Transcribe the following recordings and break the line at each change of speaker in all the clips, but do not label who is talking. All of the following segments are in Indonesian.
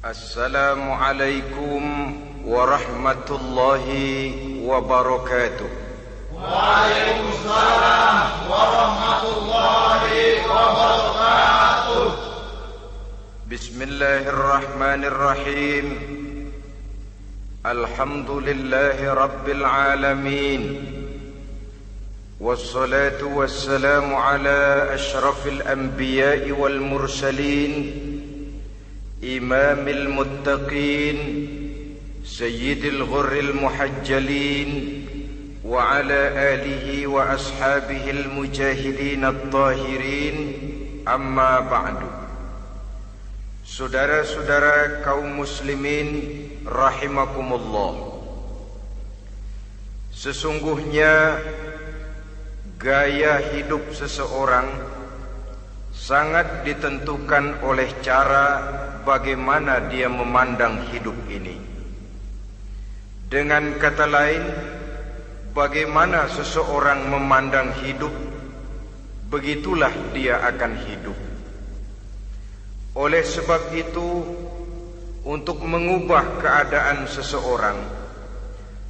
Assalamualaikum warahmatullahi wabarakatuh.
Waalaikumsalam warahmatullahi wabarakatuh.
Bismillahirrahmanirrahim. Alhamdulillahi rabbil alamin. Wassalatu wassalamu ala ashrafil anbiya'i wal mursalin, imamil muttaqin, sayyidil ghurril muhajjalin, wa ala alihi wa ashabihil mujahidin at-tahirin. Amma ba'du. Saudara-saudara kaum muslimin rahimakumullah, sesungguhnya gaya hidup seseorang sangat ditentukan oleh cara bagaimana dia memandang hidup ini. Dengan kata lain, bagaimana seseorang memandang hidup, begitulah dia akan hidup. Oleh sebab itu, untuk mengubah keadaan seseorang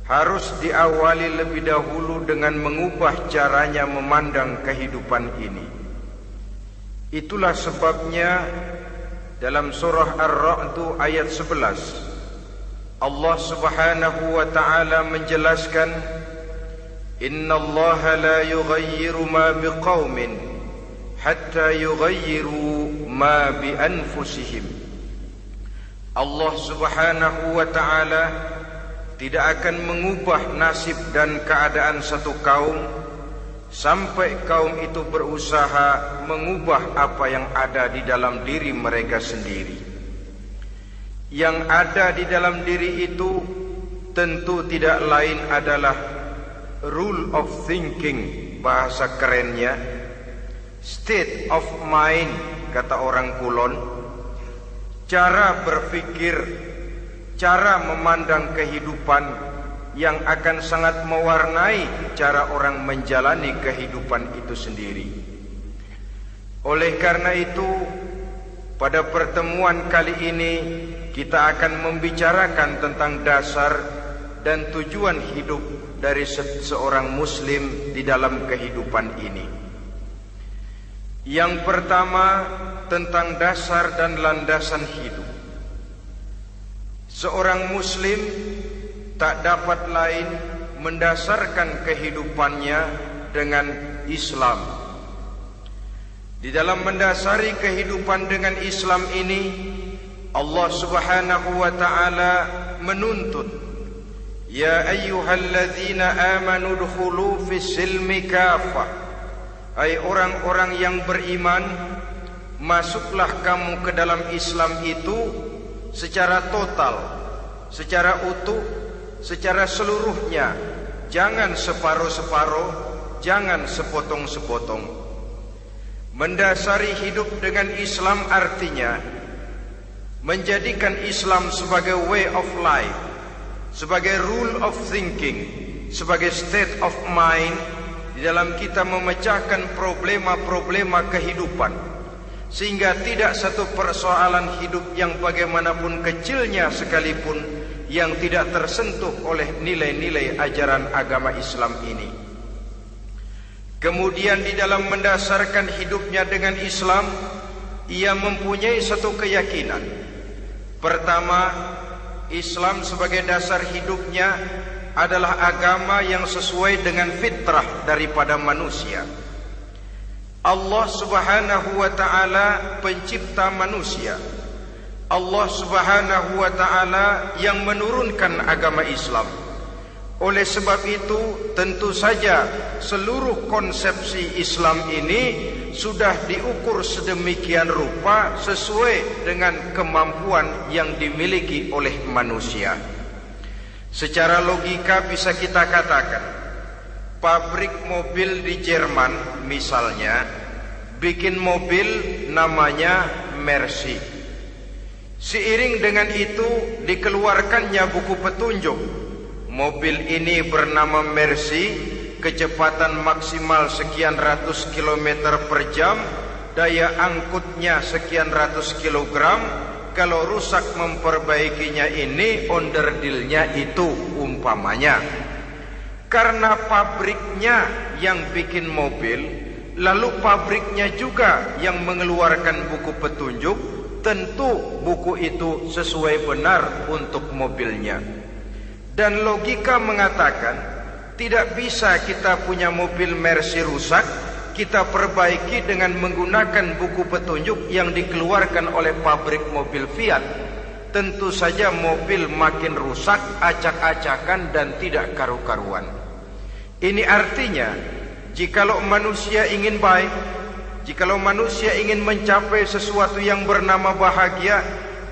harus diawali lebih dahulu dengan mengubah caranya memandang kehidupan ini. Itulah sebabnya dalam surah Ar-Ra'd ayat 11 Allah Subhanahu wa ta'ala menjelaskan, Innallaha la yughayyiru ma biqaumin hatta yughayyiru ma bi anfusihim. Allah Subhanahu wa ta'ala tidak akan mengubah nasib dan keadaan satu kaum sampai kaum itu berusaha mengubah apa yang ada di dalam diri mereka sendiri. Yang ada di dalam diri itu tentu tidak lain adalah rule of thinking, bahasa kerennya state of mind, kata orang Kulon. Cara berpikir, cara memandang kehidupan yang akan sangat mewarnai cara orang menjalani kehidupan itu sendiri. Oleh karena itu, pada pertemuan kali ini kita akan membicarakan tentang dasar dan tujuan hidup dari seorang muslim di dalam kehidupan ini. Yang pertama, tentang dasar dan landasan hidup. Seorang muslim tak dapat lain mendasarkan kehidupannya dengan Islam. Di dalam mendasari kehidupan dengan Islam ini, Allah Subhanahu wa ta'ala menuntut, Ya ayyuhalladzina amanu dkhulu fis silmi kafah. Hai orang-orang yang beriman, masuklah kamu ke dalam Islam itu secara total, secara utuh, secara seluruhnya. Jangan separuh-separuh, jangan sepotong-sepotong. Mendasari hidup dengan Islam artinya menjadikan Islam sebagai way of life, sebagai rule of thinking, sebagai state of mind di dalam kita memecahkan problema-problema kehidupan, sehingga tidak satu persoalan hidup yang bagaimanapun kecilnya sekalipun yang tidak tersentuh oleh nilai-nilai ajaran agama Islam ini. Kemudian di dalam mendasarkan hidupnya dengan Islam, ia mempunyai satu keyakinan. Pertama, Islam sebagai dasar hidupnya adalah agama yang sesuai dengan fitrah daripada manusia. Allah Subhanahu wa ta'ala pencipta manusia. Allah Subhanahu wa ta'ala yang menurunkan agama Islam. Oleh sebab itu, tentu saja seluruh konsepsi Islam ini sudah diukur sedemikian rupa sesuai dengan kemampuan yang dimiliki oleh manusia. Secara logika bisa kita katakan, pabrik mobil di Jerman misalnya bikin mobil namanya Mercy. Seiring dengan itu dikeluarkannya buku petunjuk. Mobil ini bernama Mercy, kecepatan maksimal sekian ratus kilometer per jam, daya angkutnya sekian ratus kilogram, kalau rusak memperbaikinya ini onderdilnya itu umpamanya. Karena pabriknya yang bikin mobil, lalu pabriknya juga yang mengeluarkan buku petunjuk, tentu buku itu sesuai benar untuk mobilnya. Dan logika mengatakan tidak bisa kita punya mobil Mercy rusak, kita perbaiki dengan menggunakan buku petunjuk yang dikeluarkan oleh pabrik mobil Fiat. Tentu saja mobil makin rusak, acak-acakan dan tidak karu-karuan. Ini artinya, jikalau manusia ingin baik, jikalau manusia ingin mencapai sesuatu yang bernama bahagia,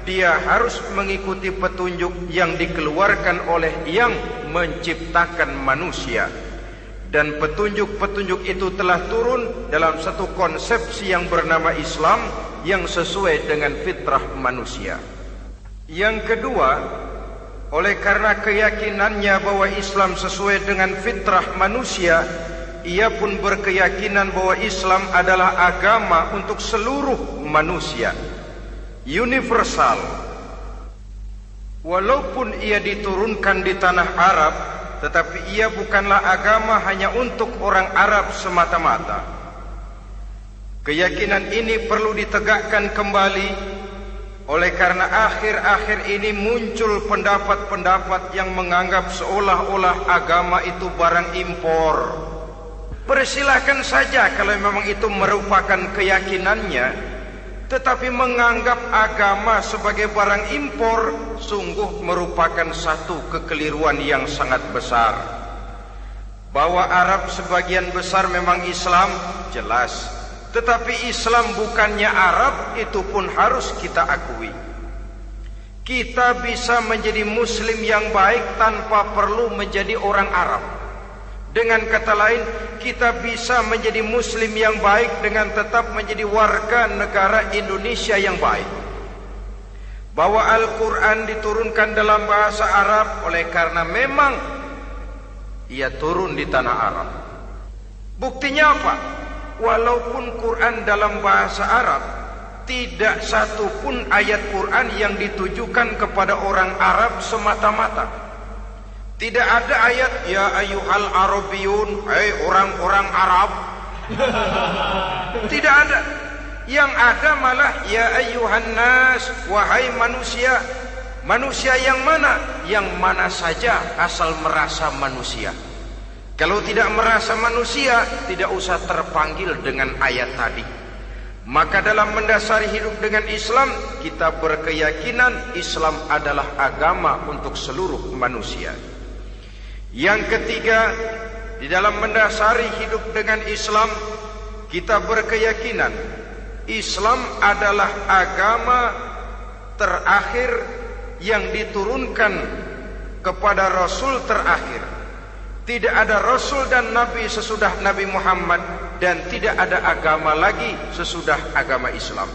dia harus mengikuti petunjuk yang dikeluarkan oleh yang menciptakan manusia. Dan petunjuk-petunjuk itu telah turun dalam satu konsepsi yang bernama Islam yang sesuai dengan fitrah manusia. Yang kedua, oleh karena keyakinannya bahwa Islam sesuai dengan fitrah manusia, ia pun berkeyakinan bahwa Islam adalah agama untuk seluruh manusia, universal. Walaupun ia diturunkan di tanah Arab, tetapi ia bukanlah agama hanya untuk orang Arab semata-mata. Keyakinan ini perlu ditegakkan kembali, oleh karena akhir-akhir ini muncul pendapat-pendapat yang menganggap seolah-olah agama itu barang impor. Persilahkan saja kalau memang itu merupakan keyakinannya, tetapi menganggap agama sebagai barang impor sungguh merupakan satu kekeliruan yang sangat besar. Bahwa Arab sebagian besar memang Islam, jelas. Tetapi Islam bukannya Arab, itu pun harus kita akui. Kita bisa menjadi Muslim yang baik tanpa perlu menjadi orang Arab. Dengan kata lain, kita bisa menjadi Muslim yang baik dengan tetap menjadi warga negara Indonesia yang baik. Bahwa Al-Quran diturunkan dalam bahasa Arab oleh karena memang ia turun di tanah Arab. Buktinya apa? Walaupun Quran dalam bahasa Arab, tidak satu pun ayat Quran yang ditujukan kepada orang Arab semata-mata. Tidak ada ayat ya ayyuhal arabiyun, hai orang-orang Arab. Tidak ada. Yang ada malah ya ayyuhan nas, wahai manusia. Manusia yang mana? Yang mana saja asal merasa manusia. Kalau tidak merasa manusia, tidak usah terpanggil dengan ayat tadi. Maka dalam mendasari hidup dengan Islam, kita berkeyakinan Islam adalah agama untuk seluruh manusia. Yang ketiga, di dalam mendasari hidup dengan Islam, kita berkeyakinan Islam adalah agama terakhir yang diturunkan kepada Rasul terakhir. Tidak ada Rasul dan Nabi sesudah Nabi Muhammad, dan tidak ada agama lagi sesudah agama Islam.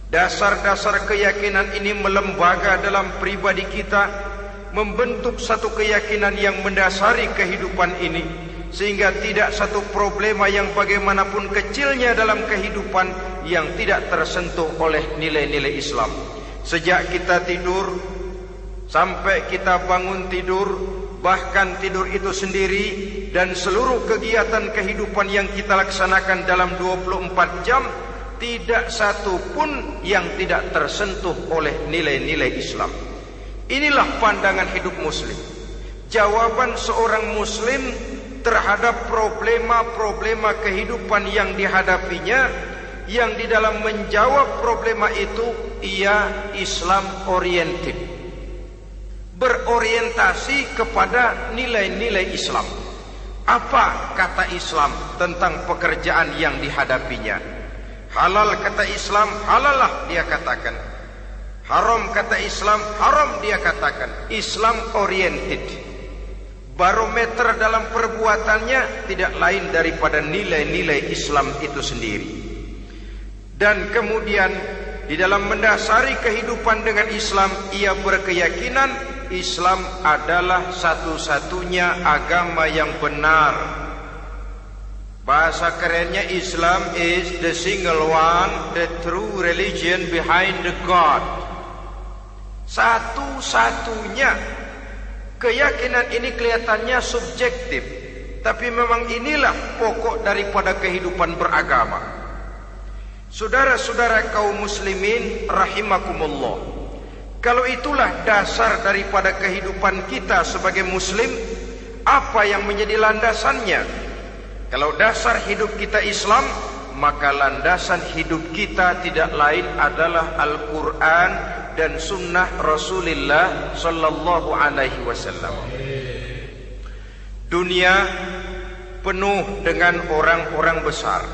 Dasar-dasar keyakinan ini melembaga dalam pribadi kita, membentuk satu keyakinan yang mendasari kehidupan ini, sehingga tidak satu problema yang bagaimanapun kecilnya dalam kehidupan yang tidak tersentuh oleh nilai-nilai Islam. Sejak kita tidur sampai kita bangun tidur, bahkan tidur itu sendiri, dan seluruh kegiatan kehidupan yang kita laksanakan dalam 24 jam, tidak satu pun yang tidak tersentuh oleh nilai-nilai Islam. Inilah pandangan hidup Muslim. Jawaban seorang Muslim terhadap problema-problema kehidupan yang dihadapinya, yang di dalam menjawab problema itu ia Islam oriented, berorientasi kepada nilai-nilai Islam. Apa kata Islam tentang pekerjaan yang dihadapinya? Halal kata Islam, halallah dia katakan. Haram kata Islam, haram dia katakan. Islam oriented. Barometer dalam perbuatannya tidak lain daripada nilai-nilai Islam itu sendiri. Dan kemudian di dalam mendasari kehidupan dengan Islam, ia berkeyakinan Islam adalah satu-satunya agama yang benar. Bahasa kerennya, Islam is the single one, the true religion behind the God. Satu-satunya. Keyakinan ini kelihatannya subjektif, tapi memang inilah pokok daripada kehidupan beragama. Saudara-saudara kaum muslimin rahimakumullah, kalau itulah dasar daripada kehidupan kita sebagai muslim, apa yang menjadi landasannya? Kalau dasar hidup kita Islam, maka landasan hidup kita tidak lain adalah Al-Quran dan sunnah Rasulullah sallallahu alaihi wasallam. Dunia penuh dengan orang-orang besar,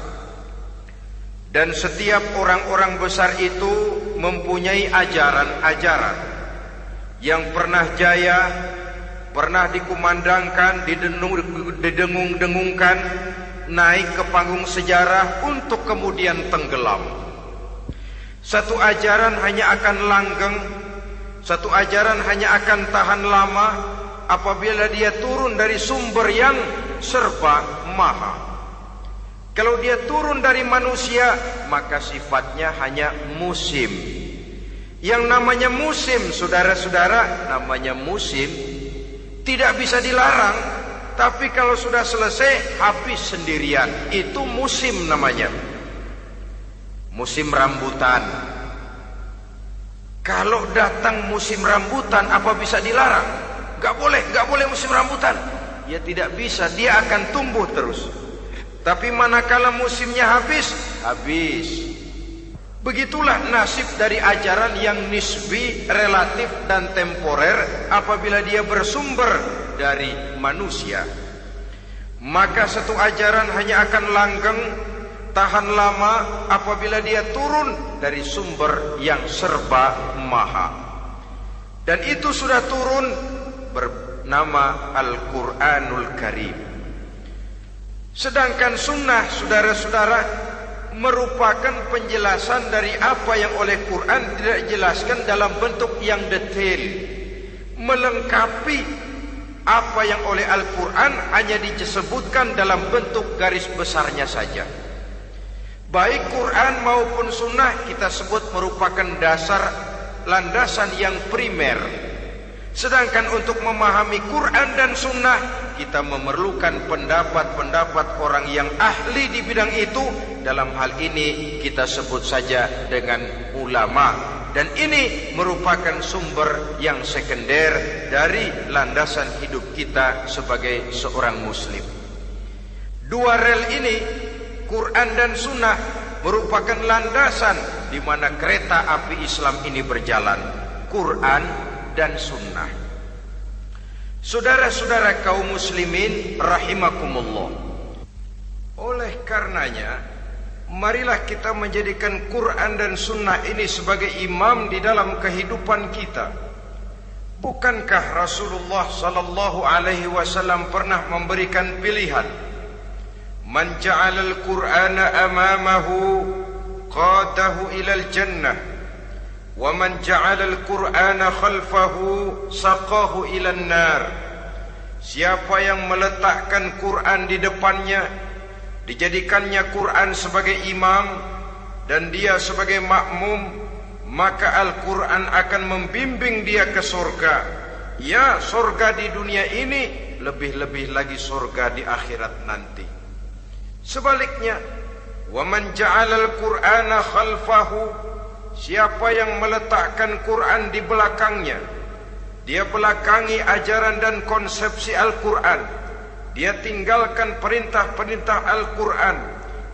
dan setiap orang-orang besar itu mempunyai ajaran-ajaran yang pernah jaya, pernah dikumandangkan, didengung-dengungkan, naik ke panggung sejarah untuk kemudian tenggelam. Satu ajaran hanya akan langgeng, satu ajaran hanya akan tahan lama apabila dia turun dari sumber yang serba maha. Kalau dia turun dari manusia, maka sifatnya hanya musim. Yang namanya musim, saudara-saudara, namanya musim tidak bisa dilarang, tapi kalau sudah selesai habis sendirian. Itu musim namanya. Musim rambutan. Kalau datang musim rambutan, apa bisa dilarang? Gak boleh musim rambutan. Ya tidak bisa, dia akan tumbuh terus. Tapi manakala musimnya habis. Begitulah nasib dari ajaran yang nisbi, relatif dan temporer apabila dia bersumber dari manusia. Maka satu ajaran hanya akan langgeng, tahan lama apabila dia turun dari sumber yang serba maha. Dan itu sudah turun bernama Al-Quranul Karim. Sedangkan sunnah, saudara-saudara, merupakan penjelasan dari apa yang oleh Quran tidak dijelaskan dalam bentuk yang detail, melengkapi apa yang oleh Al-Quran hanya disebutkan dalam bentuk garis besarnya saja. Baik Quran maupun sunnah kita sebut merupakan dasar, landasan yang primer. Sedangkan untuk memahami Quran dan sunnah, kita memerlukan pendapat-pendapat orang yang ahli di bidang itu. Dalam hal ini kita sebut saja dengan ulama. Dan ini merupakan sumber yang sekunder dari landasan hidup kita sebagai seorang muslim. Dua rel ini, Quran dan sunnah, merupakan landasan di mana kereta api Islam ini berjalan. Quran dan sunnah. Saudara-saudara kaum muslimin rahimakumullah, oleh karenanya marilah kita menjadikan Quran dan sunnah ini sebagai imam di dalam kehidupan kita. Bukankah Rasulullah sallallahu alaihi wasallam pernah memberikan pilihan, man ja'alal Qur'ana amamahu qadahu ilal jannah wa man ja'alal Qur'ana khalfahu saqahu ilan nar. Siapa yang meletakkan Quran di depannya, dijadikannya Quran sebagai imam dan dia sebagai makmum, maka Al-Quran akan membimbing dia ke surga. Ya, surga di dunia ini, lebih-lebih lagi surga di akhirat nanti. Sebaliknya, wa man ja'alal Qur'ana khalfahu, siapa yang meletakkan Quran di belakangnya, dia belakangi ajaran dan konsepsi Al-Quran, dia tinggalkan perintah-perintah Al-Quran,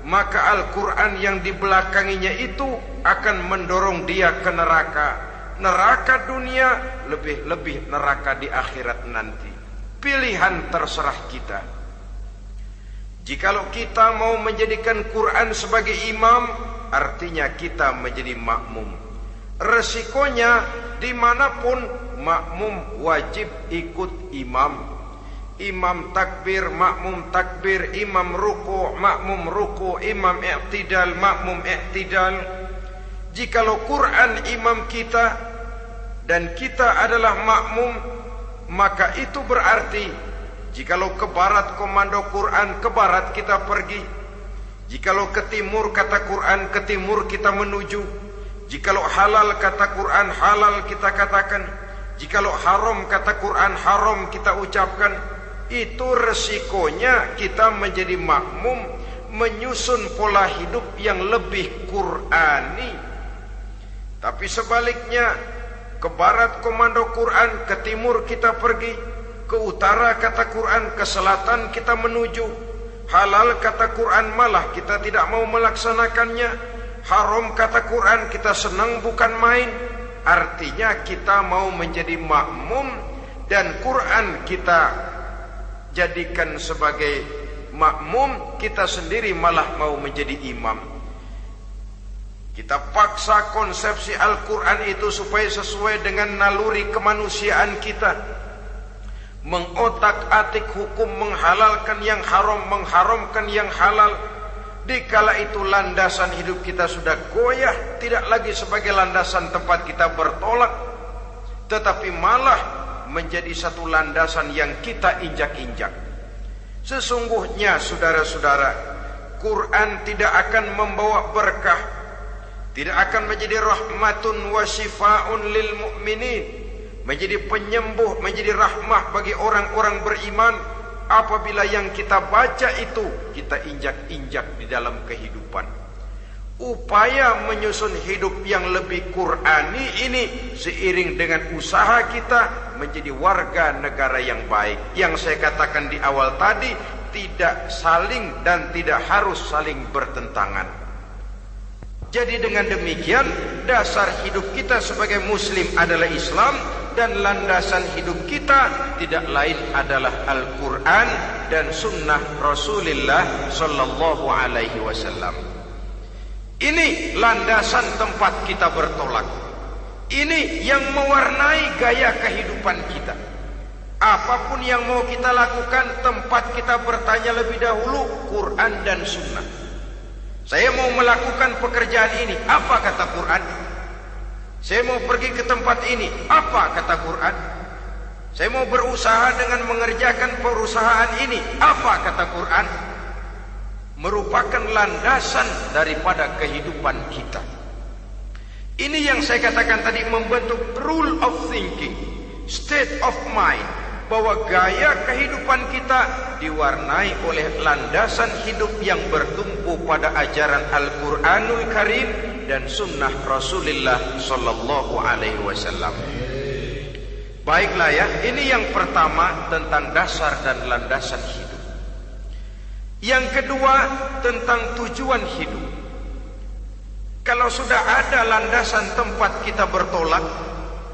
maka Al-Quran yang dibelakanginya itu akan mendorong dia ke neraka. Neraka dunia, lebih-lebih neraka di akhirat nanti. Pilihan terserah kita. Jikalau kita mau menjadikan Quran sebagai imam, artinya kita menjadi makmum. Resikonya dimanapun, makmum wajib ikut imam. Imam takbir, makmum takbir, imam ruku, makmum ruku, imam i'tidal, makmum i'tidal. Jikalau Quran imam kita dan kita adalah makmum, maka itu berarti jikalau ke barat komando Quran, ke barat kita pergi. Jikalau ke timur kata Quran, ke timur kita menuju. Jikalau halal kata Quran, halal kita katakan. Jikalau haram kata Quran, haram kita ucapkan. Itu resikonya kita menjadi makmum, menyusun pola hidup yang lebih Qurani. Tapi sebaliknya, ke barat komando Quran, ke timur kita pergi, ke utara kata Quran, ke selatan kita menuju. Halal kata Quran malah kita tidak mau melaksanakannya. Haram kata Quran kita senang bukan main. Artinya kita mau menjadi makmum, dan Quran kita jadikan sebagai makmum, kita sendiri malah mau menjadi imam. Kita paksa konsepsi Al-Quran itu supaya sesuai dengan naluri kemanusiaan kita. Mengotak-atik hukum, menghalalkan yang haram, mengharamkan yang halal. Dikala itu landasan hidup kita sudah goyah, tidak lagi sebagai landasan tempat kita bertolak, tetapi malah menjadi satu landasan yang kita injak-injak. Sesungguhnya saudara-saudara, Quran tidak akan membawa berkah, tidak akan menjadi rahmatun wa syifaun lil mu'minin, menjadi penyembuh, menjadi rahmah bagi orang-orang beriman, apabila yang kita baca itu kita injak-injak di dalam kehidupan. Upaya menyusun hidup yang lebih Qurani ini seiring dengan usaha kita menjadi warga negara yang baik. Yang saya katakan di awal tadi, tidak saling dan tidak harus saling bertentangan. Jadi dengan demikian, dasar hidup kita sebagai muslim adalah Islam, dan landasan hidup kita tidak lain adalah Al-Quran dan Sunnah Rasulullah Sallallahu Alaihi Wasallam. Ini landasan tempat kita bertolak. Ini yang mewarnai gaya kehidupan kita. Apapun yang mau kita lakukan, tempat kita bertanya lebih dahulu Quran dan Sunnah. Saya mau melakukan pekerjaan ini, apa kata Quran? Saya mau pergi ke tempat ini, apa kata Quran? Saya mau berusaha dengan mengerjakan perusahaan ini, apa kata Quran? Merupakan landasan daripada kehidupan kita. Ini yang saya katakan tadi, membentuk rule of thinking, state of mind, bahwa gaya kehidupan kita diwarnai oleh landasan hidup yang bertumpu pada ajaran Al-Quranul Karim dan Sunnah Rasulullah Sallallahu Alaihi Wasallam. Baiklah ya, ini yang pertama tentang dasar dan landasan hidup. Yang kedua tentang tujuan hidup. Kalau sudah ada landasan tempat kita bertolak,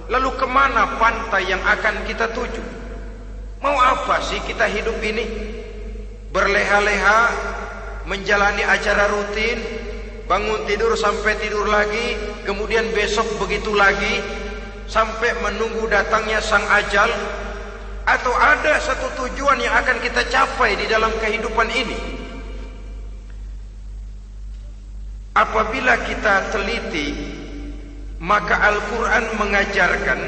lalu kemana pantai yang akan kita tuju? Mau apa sih kita hidup ini? Berleha-leha, menjalani acara rutin, bangun tidur sampai tidur lagi, kemudian besok begitu lagi, sampai menunggu datangnya sang ajal? Atau ada satu tujuan yang akan kita capai di dalam kehidupan ini? Apabila kita teliti, maka Al-Quran mengajarkan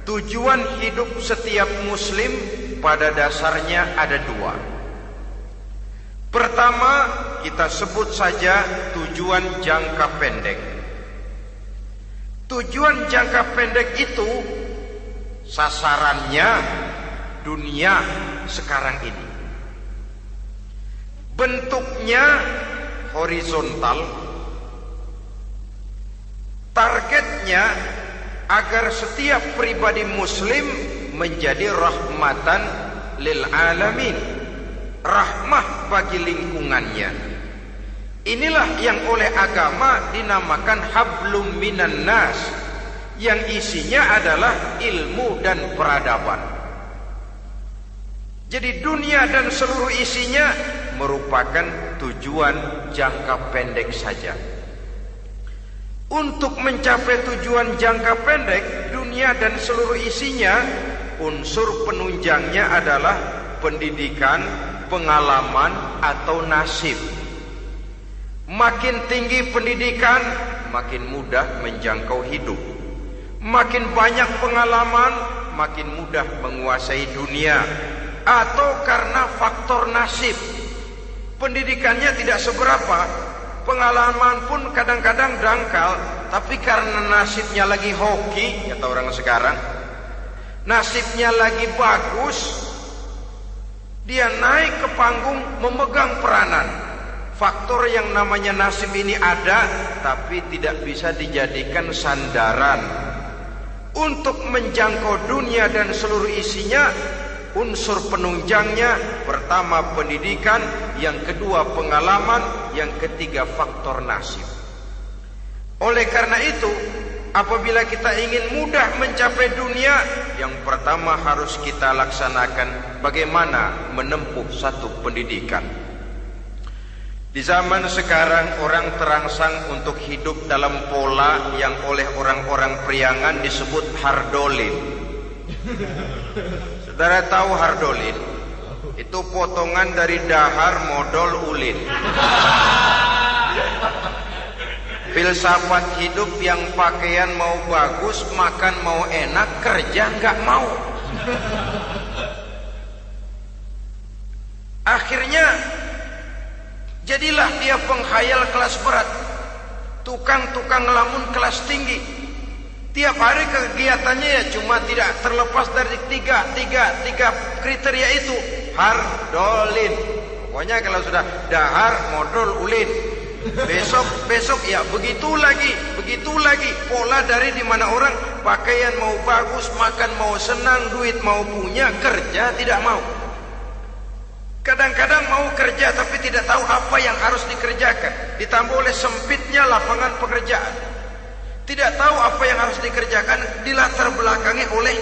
tujuan hidup setiap muslim pada dasarnya ada dua. Pertama, kita sebut saja tujuan jangka pendek. Tujuan jangka pendek itu sasarannya dunia sekarang ini. Bentuknya horizontal, targetnya agar setiap pribadi muslim menjadi rahmatan lil alamin, rahmah bagi lingkungannya. Inilah yang oleh agama dinamakan hablum minan nas, yang isinya adalah ilmu dan peradaban. Jadi dunia dan seluruh isinya merupakan tujuan jangka pendek saja. Untuk mencapai tujuan jangka pendek, dunia dan seluruh isinya, unsur penunjangnya adalah pendidikan, pengalaman, atau nasib. Makin tinggi pendidikan, makin mudah menjangkau hidup. Makin banyak pengalaman, makin mudah menguasai dunia. Atau karena faktor nasib, pendidikannya tidak seberapa, pengalaman pun kadang-kadang dangkal, tapi karena nasibnya lagi hoki, kata orang sekarang, nasibnya lagi bagus, dia naik ke panggung memegang peranan. Faktor yang namanya nasib ini ada, tapi tidak bisa dijadikan sandaran untuk menjangkau dunia dan seluruh isinya. Unsur penunjangnya, pertama pendidikan, yang kedua pengalaman, yang ketiga faktor nasib. Oleh karena itu, apabila kita ingin mudah mencapai dunia, yang pertama harus kita laksanakan bagaimana menempuh satu pendidikan. Di zaman sekarang orang terangsang untuk hidup dalam pola yang oleh orang-orang priangan disebut hardolin. Saudara tahu hardolin? Itu potongan dari dahar modal ulin. Filsafat hidup yang pakaian mau bagus, makan mau enak, kerja nggak mau. Akhirnya jadilah dia penghayal kelas berat, tukang-tukang ngelamun kelas tinggi. Tiap hari kegiatannya ya cuma tidak terlepas dari tiga kriteria itu. Hardolin. Pokoknya kalau sudah dahar modal ulin, besok ya begitu lagi. Pola dari dimana orang pakaian mau bagus, makan mau senang, duit mau punya, kerja tidak mau. Kadang-kadang mau kerja tapi tidak tahu apa yang harus dikerjakan, ditambah oleh sempitnya lapangan pekerjaan. Tidak tahu apa yang harus dikerjakan, dilatar belakangi oleh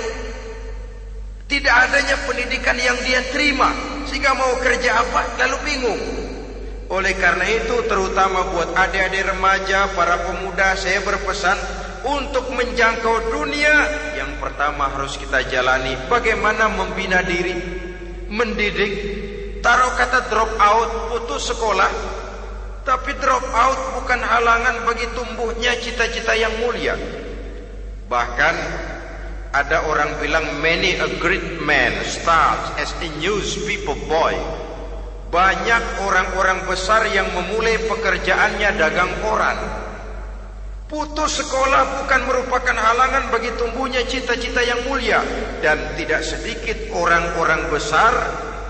tidak adanya pendidikan yang dia terima, sehingga mau kerja apa lalu bingung. Oleh karena itu, terutama buat adik-adik remaja, para pemuda, saya berpesan untuk menjangkau dunia, yang pertama harus kita jalani bagaimana membina diri, mendidik. Taruh kata drop out, putus sekolah. Tapi drop out bukan halangan bagi tumbuhnya cita-cita yang mulia. Bahkan ada orang bilang many a great man starts as a newspaper boy. Banyak orang-orang besar yang memulai pekerjaannya dagang koran. Putus sekolah bukan merupakan halangan bagi tumbuhnya cita-cita yang mulia. Dan tidak sedikit orang-orang besar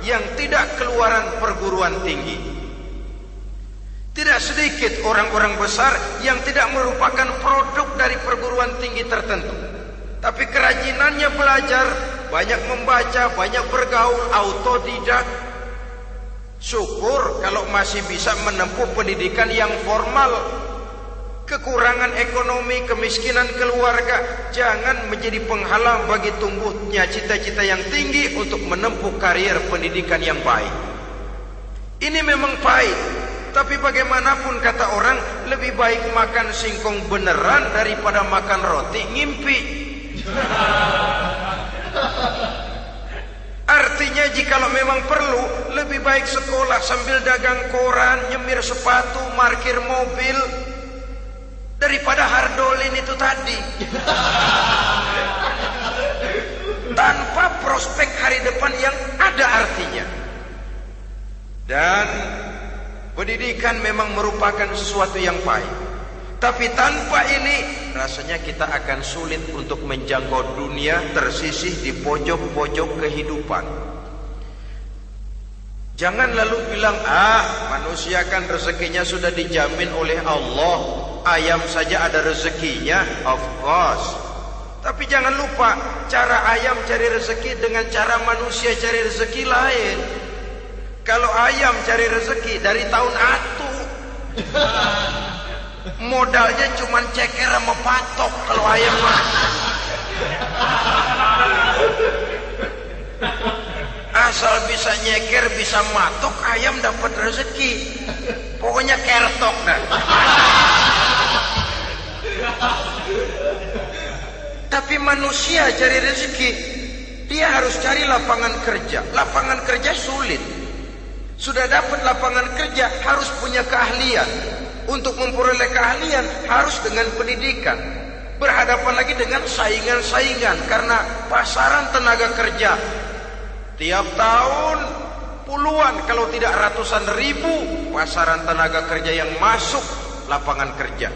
yang tidak keluaran perguruan tinggi. Tidak sedikit orang-orang besar yang tidak merupakan produk dari perguruan tinggi tertentu, tapi kerajinannya belajar, banyak membaca, banyak bergaul, autodidak. Syukur kalau masih bisa menempuh pendidikan yang formal. Kekurangan ekonomi, kemiskinan keluarga jangan menjadi penghalang bagi tumbuhnya cita-cita yang tinggi untuk menempuh karier pendidikan yang baik. Ini memang pahit, tapi bagaimanapun kata orang, lebih baik makan singkong beneran daripada makan roti ngimpi. Artinya jikalau memang perlu, lebih baik sekolah sambil dagang koran, nyemir sepatu, parkir mobil, daripada hardolin itu tadi. Tanpa prospek hari depan yang ada artinya. Dan pendidikan memang merupakan sesuatu yang pahit. Tapi tanpa ini rasanya kita akan sulit untuk menjangkau dunia, tersisih di pojok-pojok kehidupan. Jangan lalu bilang, manusia kan rezekinya sudah dijamin oleh Allah, ayam saja ada rezekinya. Of course. Tapi jangan lupa, cara ayam cari rezeki dengan cara manusia cari rezeki lain. Kalau ayam cari rezeki dari tahun atu, modalnya cuma ceker sama patok. Kalau ayam mah asal bisa nyeker, bisa matok, ayam dapat rezeki. Pokoknya kertok dah. Tapi manusia cari rezeki, dia harus cari lapangan kerja. Lapangan kerja sulit. Sudah dapat lapangan kerja, harus punya keahlian. Untuk memperoleh keahlian harus dengan pendidikan. Berhadapan lagi dengan saingan-saingan, karena pasaran tenaga kerja tiap tahun puluhan kalau tidak ratusan ribu pasaran tenaga kerja yang masuk lapangan kerja.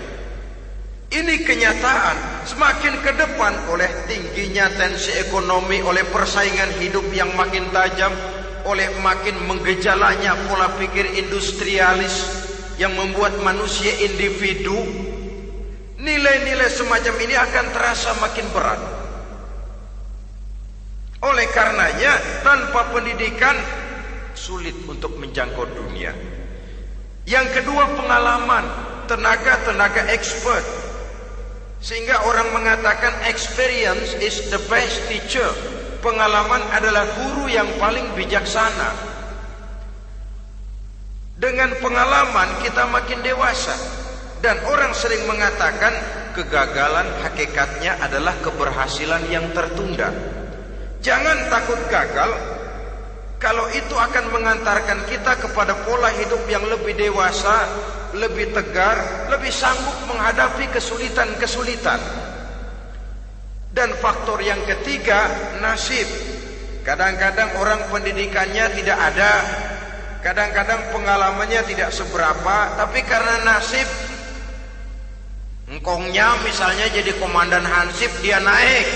Ini kenyataan. Semakin ke depan, oleh tingginya tensi ekonomi, oleh persaingan hidup yang makin tajam, oleh makin menggejalanya pola pikir industrialis yang membuat manusia individu, nilai-nilai semacam ini akan terasa makin berat. Oleh karenanya, tanpa pendidikan sulit untuk menjangkau dunia. Yang kedua, pengalaman, tenaga expert. Sehingga orang mengatakan experience is the best teacher. Pengalaman adalah guru yang paling bijaksana. Dengan pengalaman kita makin dewasa. Dan orang sering mengatakan kegagalan hakikatnya adalah keberhasilan yang tertunda. Jangan takut gagal, kalau itu akan mengantarkan kita kepada pola hidup yang lebih dewasa, lebih tegar, lebih sanggup menghadapi kesulitan-kesulitan. Dan faktor yang ketiga, nasib. Kadang-kadang orang pendidikannya tidak ada, kadang-kadang pengalamannya tidak seberapa, tapi karena nasib, engkongnya misalnya jadi komandan Hansip, dia naik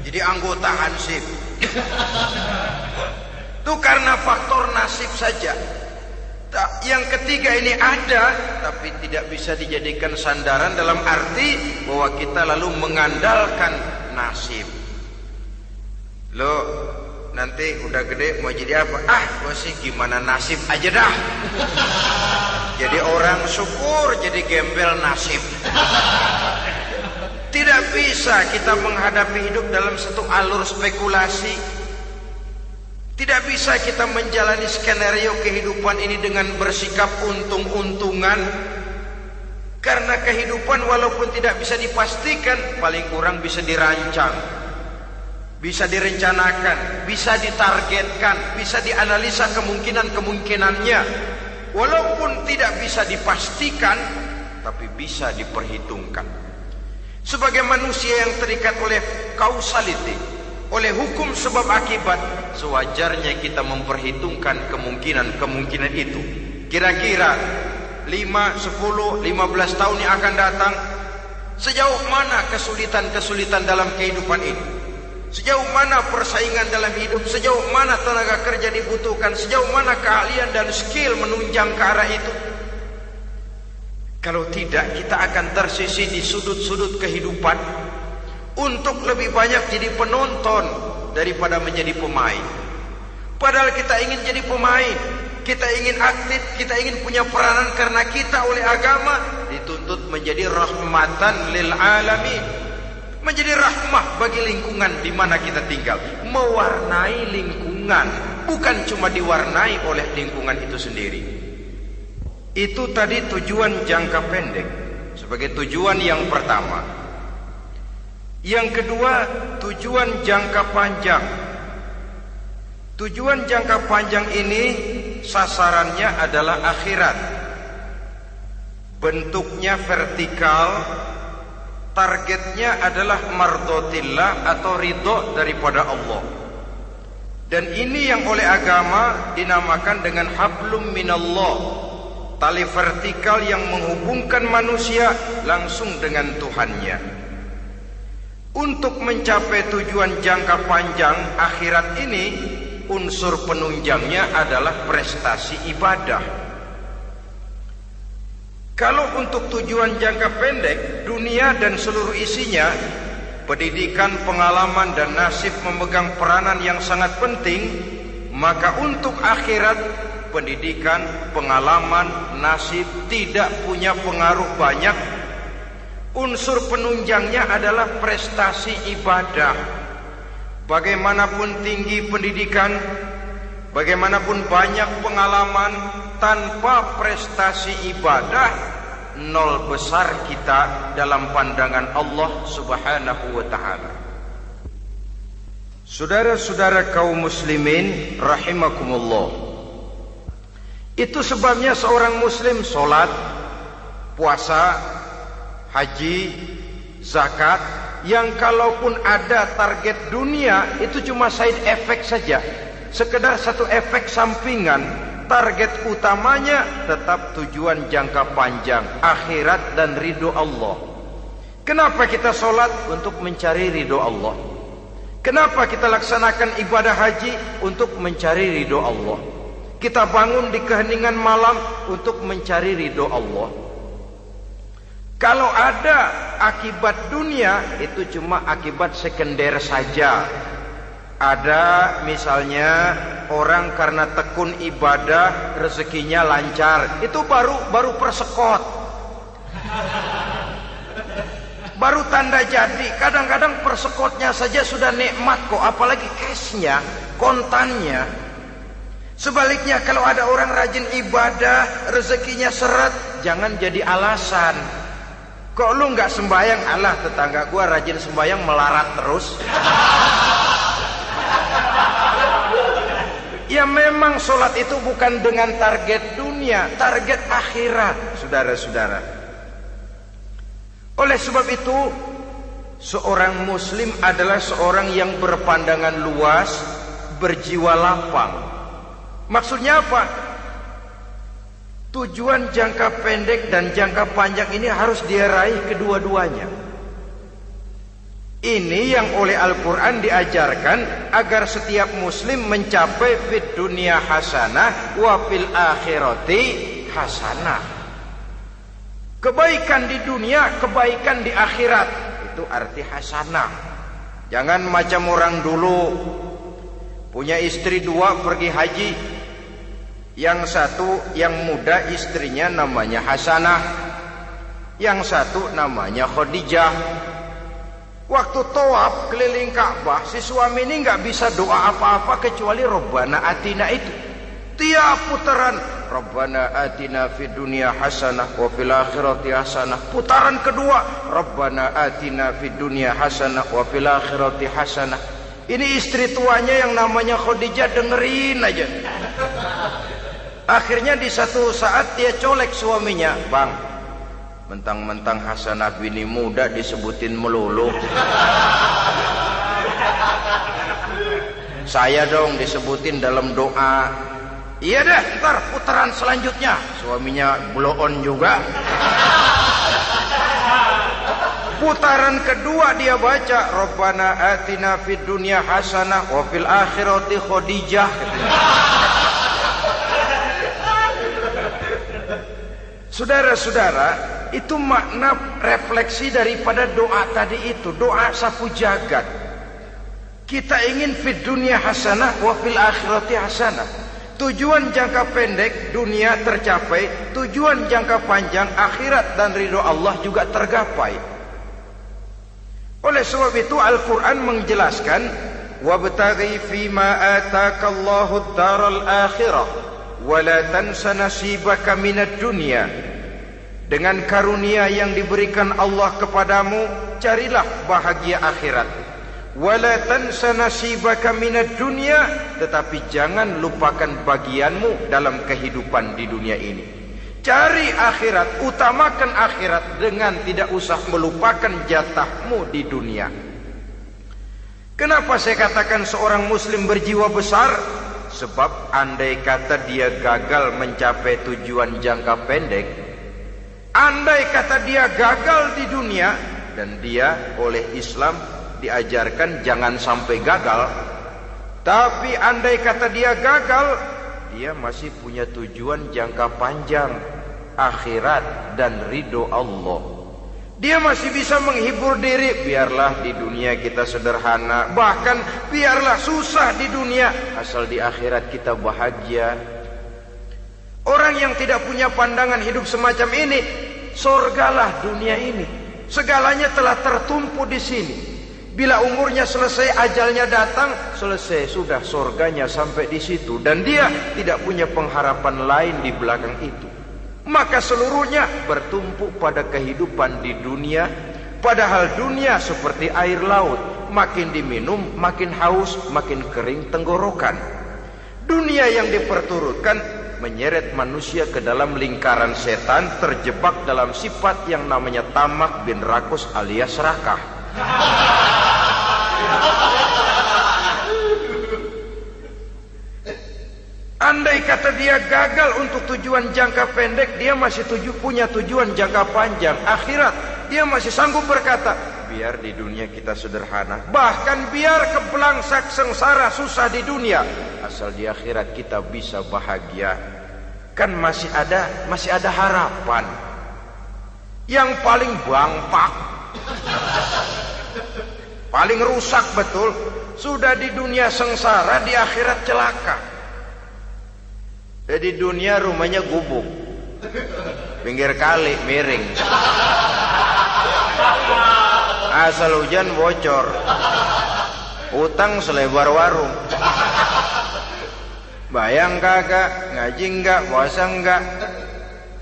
jadi anggota Hansip. Itu karena faktor nasib saja. Yang ketiga ini ada, tapi tidak bisa dijadikan sandaran dalam arti bahwa kita lalu mengandalkan nasib. Lo nanti udah gede mau jadi apa? Gua sih gimana nasib aja dah. Jadi orang syukur, jadi gembel nasib. Tidak bisa kita menghadapi hidup dalam satu alur spekulasi. Tidak bisa kita menjalani skenario kehidupan ini dengan bersikap untung-untungan. Karena kehidupan walaupun tidak bisa dipastikan, paling kurang bisa dirancang, bisa direncanakan, bisa ditargetkan, bisa dianalisa kemungkinan-kemungkinannya. Walaupun tidak bisa dipastikan, tapi bisa diperhitungkan. Sebagai manusia yang terikat oleh causality, oleh hukum sebab akibat, sewajarnya kita memperhitungkan kemungkinan-kemungkinan itu. Kira-kira 5, 10, 15 tahun yang akan datang, sejauh mana kesulitan-kesulitan dalam kehidupan ini, sejauh mana persaingan dalam hidup, sejauh mana tenaga kerja dibutuhkan, sejauh mana keahlian dan skill menunjang ke arah itu. Kalau tidak, kita akan tersisih di sudut-sudut kehidupan untuk lebih banyak jadi penonton daripada menjadi pemain. Padahal kita ingin jadi pemain, kita ingin aktif, kita ingin punya peranan karena kita oleh agama dituntut menjadi rahmatan lil alamin, menjadi rahmah bagi lingkungan di mana kita tinggal, mewarnai lingkungan, bukan cuma diwarnai oleh lingkungan itu sendiri. Itu tadi tujuan jangka pendek sebagai tujuan yang pertama. Yang kedua, tujuan jangka panjang. Tujuan jangka panjang ini sasarannya adalah akhirat. Bentuknya vertikal, targetnya adalah mardotillah atau ridho daripada Allah. Dan ini yang oleh agama dinamakan dengan hablum minallah, tali vertikal yang menghubungkan manusia langsung dengan Tuhannya. Untuk mencapai tujuan jangka panjang akhirat ini, unsur penunjangnya adalah prestasi ibadah. Kalau untuk tujuan jangka pendek, dunia dan seluruh isinya, pendidikan, pengalaman dan nasib memegang peranan yang sangat penting, maka untuk akhirat, pendidikan, pengalaman, nasib tidak punya pengaruh banyak. Unsur penunjangnya adalah prestasi ibadah. Bagaimanapun tinggi pendidikan, bagaimanapun banyak pengalaman, tanpa prestasi ibadah, nol besar kita dalam pandangan Allah Subhanahu wa ta'ala. Saudara-saudara kaum muslimin rahimakumullah, itu sebabnya seorang muslim sholat, puasa, haji, zakat, yang kalaupun ada target dunia itu cuma side effect saja, sekedar satu efek sampingan. Target utamanya tetap tujuan jangka panjang, akhirat dan ridho Allah. Kenapa kita sholat? Untuk mencari ridho Allah. Kenapa kita laksanakan ibadah haji? Untuk mencari ridho Allah. Kita bangun di keheningan malam untuk mencari ridho Allah. Kalau ada akibat dunia, itu cuma akibat sekunder saja. Ada misalnya orang karena tekun ibadah rezekinya lancar, itu baru persekot, baru tanda jadi. Kadang-kadang persekotnya saja sudah nikmat kok, apalagi cashnya, kontannya. Sebaliknya kalau ada orang rajin ibadah rezekinya seret, jangan jadi alasan. Kok lu nggak sembahyang? Alah, tetangga gua rajin sembahyang melarat terus. Ya memang sholat itu bukan dengan target dunia, target akhirat, saudara-saudara. Oleh sebab itu, seorang muslim adalah seorang yang berpandangan luas, berjiwa lapang. Maksudnya apa? Tujuan jangka pendek dan jangka panjang ini harus dia raih kedua-duanya. Ini yang oleh Al-Quran diajarkan agar setiap muslim mencapai fid dunya hasanah wa fil akhirati hasanah. Kebaikan di dunia, kebaikan di akhirat, itu arti hasanah. Jangan macam orang dulu, punya istri dua pergi haji. Yang satu yang muda istrinya namanya Hasanah, yang satu namanya Khadijah. Waktu tawaf keliling Ka'bah, si suami ini nggak bisa doa apa-apa kecuali Rabbana Atina itu. Tiap putaran Rabbana Atina fid dunya hasanah wa fil akhirati hasanah. Putaran kedua Rabbana Atina fid dunya hasanah wa fil akhirati hasanah. Ini istri tuanya yang namanya Khadijah dengerin aja. Akhirnya di satu saat dia colek suaminya, "Bang, mentang-mentang Hasanah bini muda disebutin melulu. Saya dong disebutin dalam doa." "Iya deh, ntar putaran selanjutnya." Suaminya blow on juga. Putaran kedua dia baca Rabbana Atina fid dunya hasanah wa fil akhirati Khadijah. Saudara-saudara, itu makna refleksi daripada doa tadi itu, doa sapu jagat. Kita ingin fid dunya hasanah wa fil akhirati hasanah. Tujuan jangka pendek dunia tercapai, tujuan jangka panjang akhirat dan ridho Allah juga tergapai. Oleh sebab itu Al-Quran menjelaskan, wabtaghi fima atakallahu ad-daral akhirah wa la tansa nasibaka minad dunya. Dengan karunia yang diberikan Allah kepadamu, carilah bahagia akhirat. Wala tansa nasibaka minad dunya, tetapi jangan lupakan bagianmu dalam kehidupan di dunia ini. Cari akhirat, utamakan akhirat dengan tidak usah melupakan jatahmu di dunia. Kenapa saya katakan seorang muslim berjiwa besar? Sebab andai kata dia gagal mencapai tujuan jangka pendek, andai kata dia gagal di dunia, dan dia oleh Islam diajarkan jangan sampai gagal, tapi andai kata dia gagal, dia masih punya tujuan jangka panjang, akhirat dan ridho Allah. Dia masih bisa menghibur diri, biarlah di dunia kita sederhana, bahkan biarlah susah di dunia, asal di akhirat kita bahagia. Orang yang tidak punya pandangan hidup semacam ini, surgalah dunia ini, segalanya telah tertumpu di sini. Bila umurnya selesai, ajalnya datang, selesai sudah, surganya sampai di situ, dan dia tidak punya pengharapan lain di belakang itu. Maka seluruhnya bertumpu pada kehidupan di dunia, padahal dunia seperti air laut, makin diminum makin haus, makin kering tenggorokan. Dunia yang diperturutkan menyeret manusia ke dalam lingkaran setan, terjebak dalam sifat yang namanya tamak bin rakus alias serakah. Andai kata dia gagal untuk tujuan jangka pendek, dia masih punya tujuan jangka panjang, akhirat. dia masih sanggup berkata, biar di dunia kita sederhana, bahkan biar kebelangsak sengsara susah di dunia, asal di akhirat kita bisa bahagia. Kan masih ada harapan. Yang paling bangpak, paling rusak betul, sudah di dunia sengsara, di akhirat celaka. Jadi dunia rumahnya gubuk, pinggir kali miring, asal hujan bocor, utang selebar warung. Bayang kagak, ngaji enggak, puasa enggak,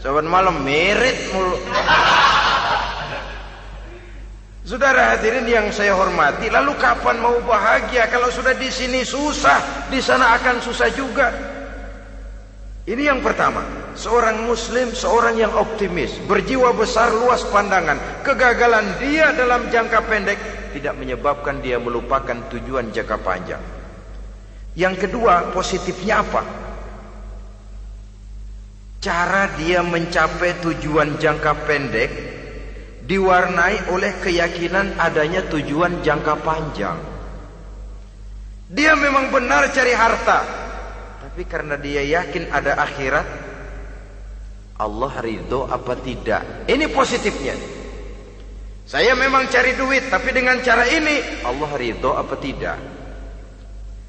saban malam merit mulu. Saudara hadirin yang saya hormati, lalu kapan mau bahagia kalau sudah di sini susah, di sana akan susah juga. Ini yang pertama, seorang muslim, seorang yang optimis, berjiwa besar, luas pandangan. Kegagalan dia dalam jangka pendek tidak menyebabkan dia melupakan tujuan jangka panjang. Yang kedua, positifnya apa? Cara dia mencapai tujuan jangka pendek diwarnai oleh keyakinan adanya tujuan jangka panjang. Dia memang benar cari harta, tapi karena dia yakin ada akhirat, Allah ridho apa tidak? Ini positifnya. Saya memang cari duit, tapi dengan cara ini Allah ridho apa tidak?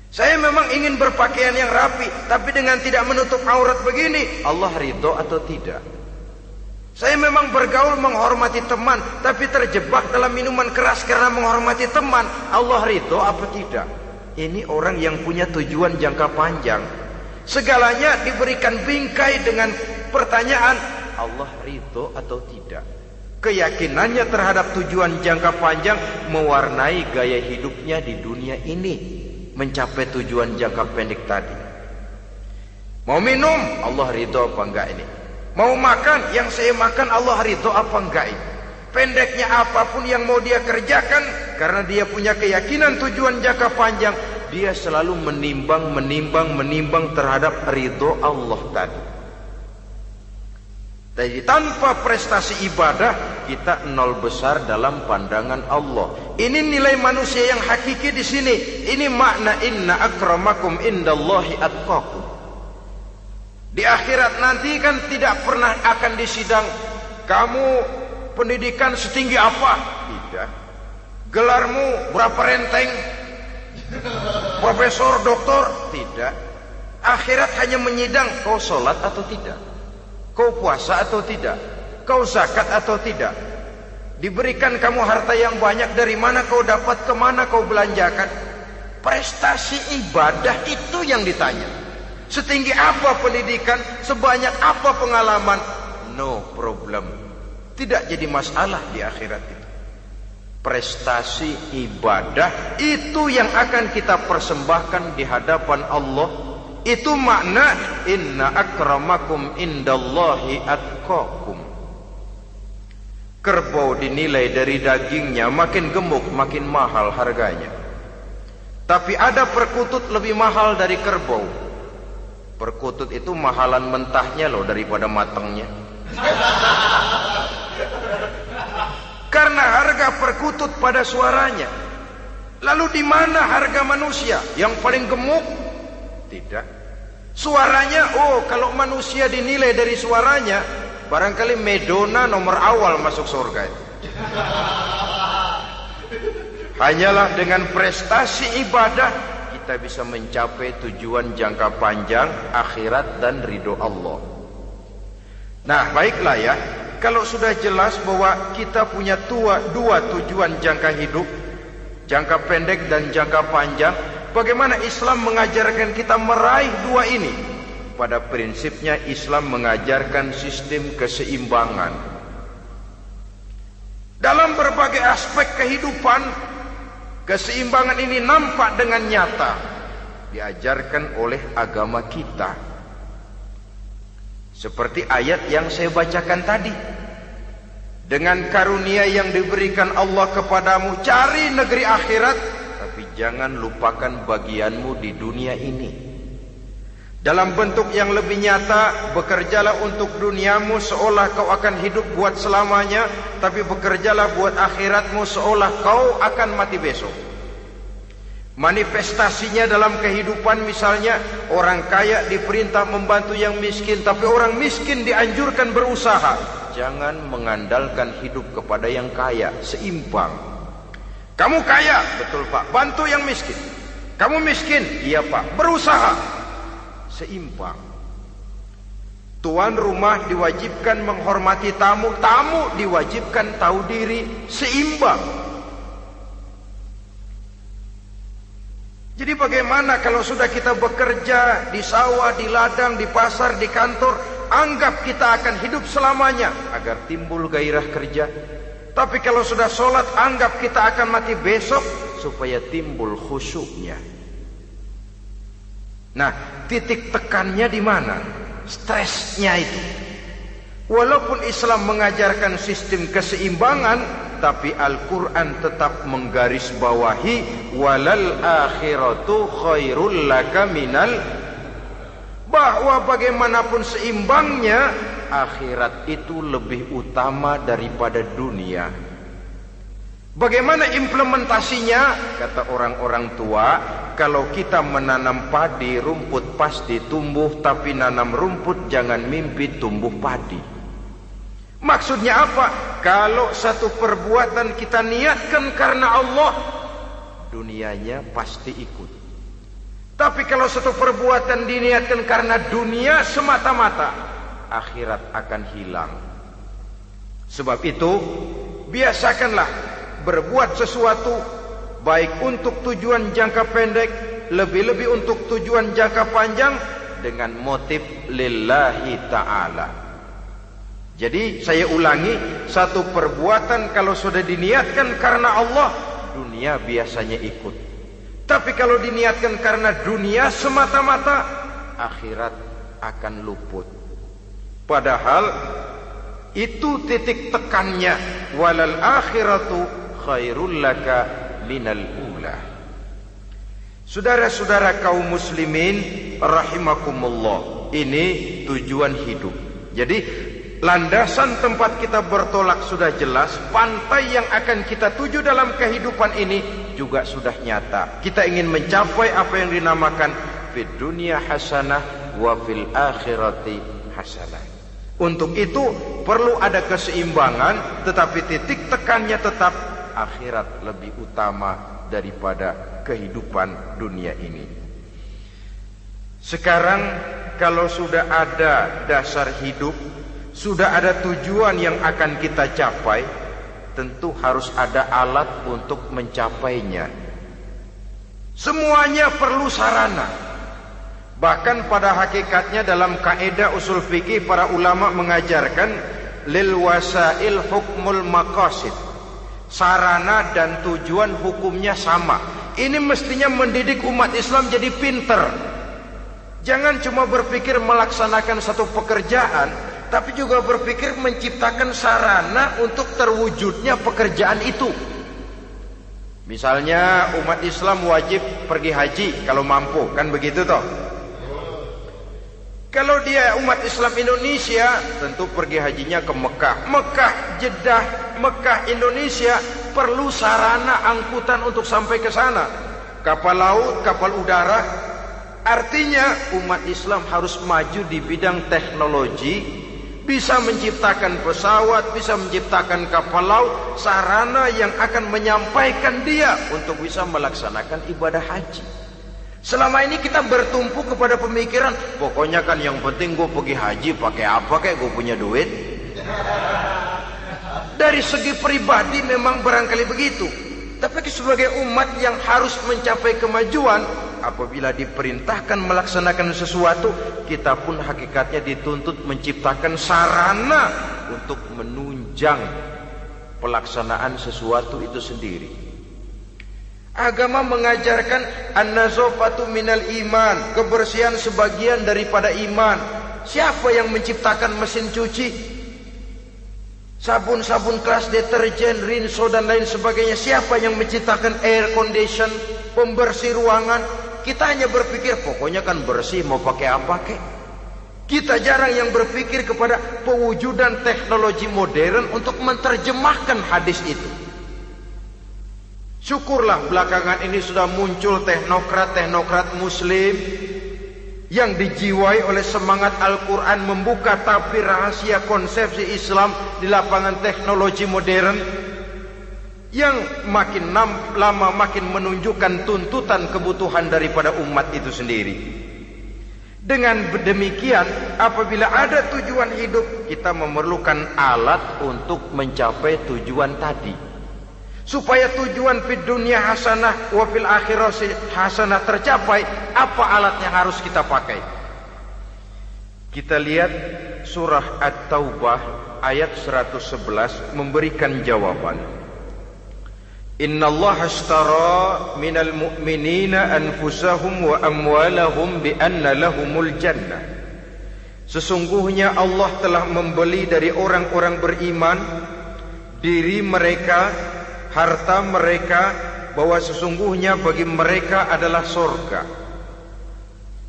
Saya memang ingin berpakaian yang rapi, tapi dengan tidak menutup aurat begini, Allah ridho atau tidak? Saya memang bergaul menghormati teman, tapi terjebak dalam minuman keras karena menghormati teman, Allah ridho apa tidak? Ini orang yang punya tujuan jangka panjang. Segalanya diberikan bingkai dengan pertanyaan, Allah ridho atau tidak? Keyakinannya terhadap tujuan jangka panjang mewarnai gaya hidupnya di dunia ini, mencapai tujuan jangka pendek tadi. Mau minum, Allah ridho apa enggak ini? Mau makan, yang saya makan Allah ridho apa enggak ini? Pendeknya apapun yang mau dia kerjakan, karena dia punya keyakinan tujuan jangka panjang, dia selalu menimbang terhadap ridho Allah tadi. Jadi tanpa prestasi ibadah, kita nol besar dalam pandangan Allah. Ini nilai manusia yang hakiki di sini. Ini makna inna akramakum indallahi atqakum. Di akhirat nanti kan tidak pernah akan disidang, kamu pendidikan setinggi apa? Tidak. Gelarmu berapa renteng? Profesor, doktor? Tidak. Akhirat hanya menyidang kau sholat atau tidak, kau puasa atau tidak, kau zakat atau tidak. Diberikan kamu harta yang banyak, dari mana kau dapat, kemana kau belanjakan. Prestasi ibadah itu yang ditanya. Setinggi apa pendidikan, sebanyak apa pengalaman, no problem, tidak jadi masalah di akhirat itu. Prestasi ibadah itu yang akan kita persembahkan di hadapan Allah. Itu makna inna akramakum indallahi atqakum. Kerbau dinilai dari dagingnya, makin gemuk makin mahal harganya. Tapi ada perkutut lebih mahal dari kerbau. Perkutut itu mahalan mentahnya loh daripada matangnya. Karena harga perkutut pada suaranya. Lalu di mana harga manusia yang paling gemuk? Tidak. Suaranya, oh kalau manusia dinilai dari suaranya, barangkali Madonna nomor awal masuk surga. Hanyalah dengan prestasi ibadah kita bisa mencapai tujuan jangka panjang, akhirat dan ridho Allah. Nah baiklah ya, kalau sudah jelas bahwa kita punya dua tujuan jangka hidup, jangka pendek dan jangka panjang, bagaimana Islam mengajarkan kita meraih dua ini? Pada prinsipnya Islam mengajarkan sistem keseimbangan. Dalam berbagai aspek kehidupan, keseimbangan ini nampak dengan nyata diajarkan oleh agama kita. Seperti ayat yang saya bacakan tadi. Dengan karunia yang diberikan Allah kepadamu, cari negeri akhirat, tapi jangan lupakan bagianmu di dunia ini. Dalam bentuk yang lebih nyata, bekerjalah untuk duniamu seolah kau akan hidup buat selamanya, tapi bekerjalah buat akhiratmu seolah kau akan mati besok. Manifestasinya dalam kehidupan, misalnya orang kaya diperintah membantu yang miskin, tapi orang miskin dianjurkan berusaha. Jangan mengandalkan hidup kepada yang kaya, seimbang. Kamu kaya, betul Pak, bantu yang miskin. Kamu miskin, iya Pak, berusaha. Seimbang. Tuan rumah diwajibkan menghormati tamu, tamu diwajibkan tahu diri, seimbang. Jadi bagaimana kalau sudah kita bekerja di sawah, di ladang, di pasar, di kantor, anggap kita akan hidup selamanya agar timbul gairah kerja. Tapi kalau sudah sholat, anggap kita akan mati besok supaya timbul khusyuknya. Nah, titik tekannya di mana? Stresnya itu. Walaupun Islam mengajarkan sistem keseimbangan, tapi Al-Quran tetap menggarisbawahi walal akhiratu khairul laka minal, bahwa bagaimanapun seimbangnya, akhirat itu lebih utama daripada dunia. Bagaimana implementasinya? Kata orang-orang tua, kalau kita menanam padi, rumput pasti tumbuh, tapi nanam rumput jangan mimpi tumbuh padi. Maksudnya apa? Kalau satu perbuatan kita niatkan karena Allah, dunianya pasti ikut. Tapi kalau satu perbuatan diniatkan karena dunia semata-mata, akhirat akan hilang. Sebab itu, biasakanlah berbuat sesuatu baik untuk tujuan jangka pendek, lebih-lebih untuk tujuan jangka panjang, dengan motif lillahi ta'ala. Jadi saya ulangi, satu perbuatan kalau sudah diniatkan karena Allah, dunia biasanya ikut. Tapi kalau diniatkan karena dunia semata-mata, akhirat akan luput. Padahal itu titik tekannya, walal akhiratu khairul laka minal ula. Saudara-saudara kaum muslimin rahimakumullah, ini tujuan hidup. Jadi landasan tempat kita bertolak sudah jelas, pantai yang akan kita tuju dalam kehidupan ini juga sudah nyata. Kita ingin mencapai apa yang dinamakan fid dunya hasanah wa fil akhirati hasanah. Untuk itu perlu ada keseimbangan, tetapi titik tekannya tetap akhirat lebih utama daripada kehidupan dunia ini. Sekarang kalau sudah ada dasar hidup, sudah ada tujuan yang akan kita capai, tentu harus ada alat untuk mencapainya. Semuanya perlu sarana. Bahkan pada hakikatnya dalam kaidah usul fikih para ulama mengajarkan lil wasail hukmul maqasid. Sarana dan tujuan hukumnya sama. Ini mestinya mendidik umat Islam jadi pinter. Jangan cuma berpikir melaksanakan satu pekerjaan, tapi juga berpikir menciptakan sarana untuk terwujudnya pekerjaan itu. Misalnya umat Islam wajib pergi haji kalau mampu, kan begitu toh? Kalau dia umat Islam Indonesia, tentu pergi hajinya ke Mekah. Mekah, Jeddah, Mekah, Indonesia perlu sarana angkutan untuk sampai ke sana. Kapal laut, kapal udara. Artinya umat Islam harus maju di bidang teknologi, bisa menciptakan pesawat, bisa menciptakan kapal laut, sarana yang akan menyampaikan dia untuk bisa melaksanakan ibadah haji. Selama ini kita bertumpu kepada pemikiran, pokoknya kan yang penting gue pergi haji pakai apa kayak gue punya duit. Dari segi pribadi memang barangkali begitu. Tapi sebagai umat yang harus mencapai kemajuan, apabila diperintahkan melaksanakan sesuatu, kita pun hakikatnya dituntut menciptakan sarana untuk menunjang pelaksanaan sesuatu itu sendiri. Agama mengajarkan an-nazafatu minal iman, kebersihan sebagian daripada iman. Siapa yang menciptakan mesin cuci? Sabun-sabun keras, deterjen, rinso dan lain sebagainya. Siapa yang menciptakan air condition, pembersih ruangan? Kita hanya berpikir pokoknya kan bersih, mau pakai apa kek. Kita jarang yang berpikir kepada pewujudan teknologi modern untuk menerjemahkan hadis itu. Syukurlah belakangan ini sudah muncul teknokrat-teknokrat muslim yang dijiwai oleh semangat Al-Quran membuka tabir rahasia konsepsi Islam di lapangan teknologi modern, yang makin lama makin menunjukkan tuntutan kebutuhan daripada umat itu sendiri. Dengan demikian, apabila ada tujuan hidup, kita memerlukan alat untuk mencapai tujuan tadi. Supaya tujuan fid dunya hasanah wa fil akhirati hasanah tercapai, apa alat yang harus kita pakai? Kita lihat surah At-Taubah ayat 111 memberikan jawaban. Innallaha ashtara minal mu'minina anfusahum wa amwalahum bi anna lahumul jannah. Sesungguhnya Allah telah membeli dari orang-orang beriman diri mereka, harta mereka, bahwa sesungguhnya bagi mereka adalah surga.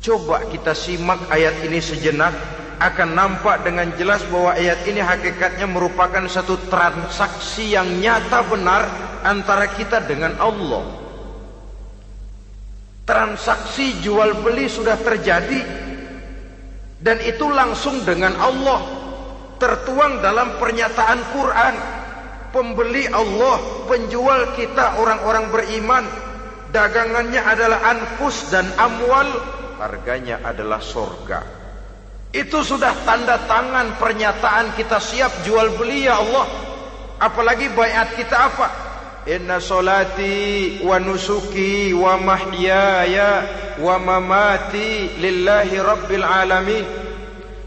Coba kita simak ayat ini sejenak, akan nampak dengan jelas bahwa ayat ini hakikatnya merupakan satu transaksi yang nyata benar antara kita dengan Allah. Transaksi jual beli sudah terjadi, dan itu langsung dengan Allah, tertuang dalam pernyataan Quran. Pembeli Allah, penjual kita orang-orang beriman, dagangannya adalah anfus dan amwal, harganya adalah surga. Itu sudah tanda tangan pernyataan kita siap jual beli ya Allah. Apalagi baiat kita apa? Inna solati wa nusuki wa mahyaya wa mamati lillahi rabbil alamin.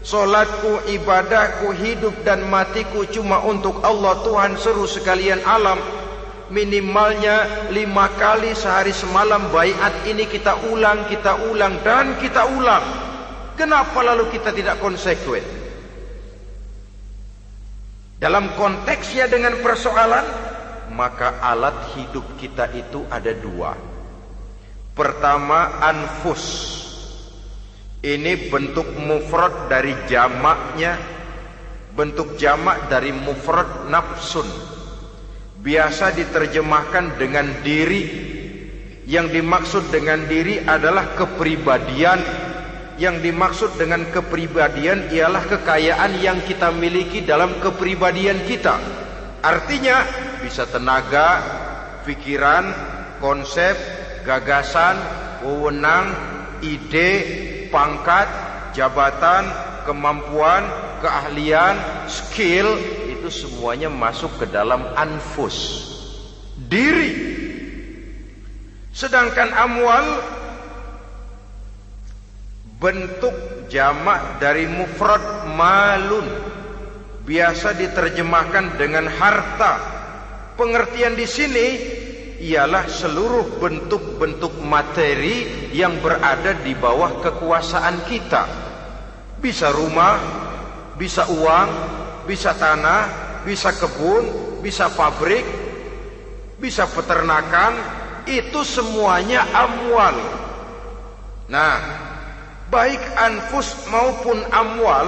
Solatku, ibadahku, hidup dan matiku cuma untuk Allah Tuhan seluruh sekalian alam. Minimalnya 5 kali sehari semalam baiat ini kita ulang dan kita ulang. Kenapa lalu kita tidak konsekuen? Dalam konteksnya dengan persoalan, maka alat hidup kita itu ada 2. Pertama, anfus. Ini bentuk mufrad dari jamaknya, bentuk jamak dari mufrad nafsun. Biasa diterjemahkan dengan diri. Yang dimaksud dengan diri adalah kepribadian. Yang dimaksud dengan kepribadian ialah kekayaan yang kita miliki dalam kepribadian kita. Artinya bisa tenaga, pikiran, konsep, gagasan, wewenang, ide, pangkat, jabatan, kemampuan, keahlian, skill, itu semuanya masuk ke dalam anfus, diri. Sedangkan amwal bentuk jamak dari mufrad malun, biasa diterjemahkan dengan harta. Pengertian di sini ialah seluruh bentuk-bentuk materi yang berada di bawah kekuasaan kita. Bisa rumah, bisa uang, bisa tanah, bisa kebun, bisa pabrik, bisa peternakan, itu semuanya amwal. Nah, baik anfus maupun amwal,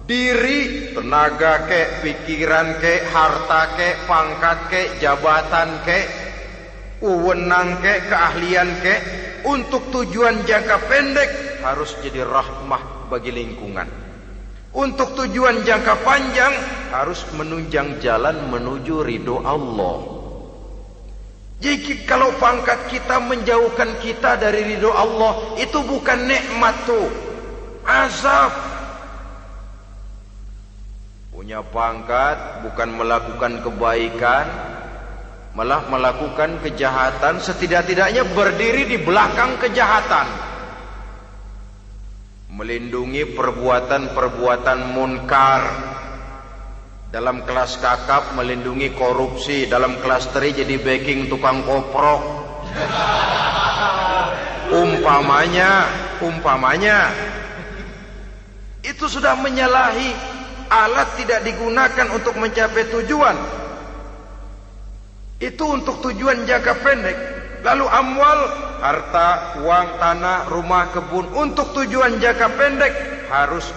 diri, tenaga kek, pikiran kek, harta kek, pangkat kek, jabatan kek, wewenang kek, keahlian kek, untuk tujuan jangka pendek harus jadi rahmah bagi lingkungan. Untuk tujuan jangka panjang harus menunjang jalan menuju ridho Allah. Jadi kalau pangkat kita menjauhkan kita dari ridho Allah, itu bukan nikmat tuh, azab. Punya pangkat bukan melakukan kebaikan, malah melakukan kejahatan, setidak-tidaknya berdiri di belakang kejahatan, melindungi perbuatan-perbuatan munkar. Dalam kelas kakap melindungi korupsi, dalam kelas teri jadi backing tukang koprok. Umpamanya itu sudah menyalahi. Alat tidak digunakan untuk mencapai tujuan, itu untuk tujuan jangka pendek. Lalu amwal harta, uang, tanah, rumah, kebun untuk tujuan jangka pendek harus